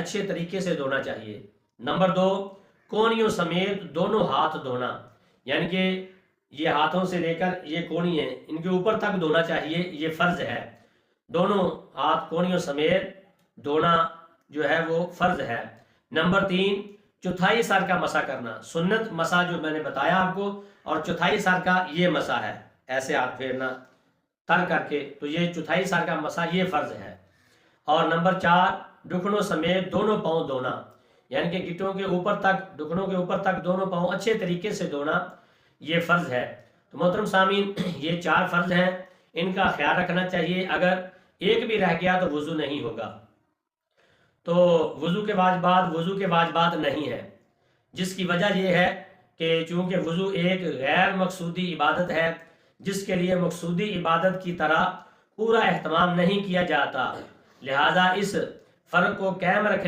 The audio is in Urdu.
اچھے طریقے سے دھونا چاہیے۔ نمبر 2، کونیوں سمیت دونوں ہاتھ دھونا، یعنی کہ یہ ہاتھوں سے لے کر یہ کونی ہیں ان کے اوپر تک دھونا چاہیے، یہ فرض ہے۔ دونوں ہاتھ کونیوں سمیت دھونا جو ہے وہ فرض ہے۔ نمبر 3، چوتھائی سر کا مسح کرنا، سنت مسح جو میں نے بتایا آپ کو، اور چوتھائی سر کا یہ مسح ہے، ایسے ہاتھ پھیرنا تر کر کے، تو یہ چوتھائی سر کا مسح یہ فرض ہے۔ اور نمبر 4، دکھنوں سمیت دونوں پاؤں دھونا، یعنی کہ گٹوں کے اوپر تک، دکھنوں کے اوپر تک دونوں پاؤں اچھے طریقے سے دھونا، یہ فرض ہے۔ تو محترم سامعین، یہ 4 فرض ہیں، ان کا خیال رکھنا چاہیے۔ اگر ایک بھی رہ گیا تو وضو نہیں ہوگا، تو وضو کے واجبات نہیں ہے، جس کی وجہ یہ ہے کہ چونکہ وضو ایک غیر مقصودی عبادت ہے، جس کے لیے مقصودی عبادت کی طرح پورا اہتمام نہیں کیا جاتا، لہذا اس فرق کو قائم رکھنے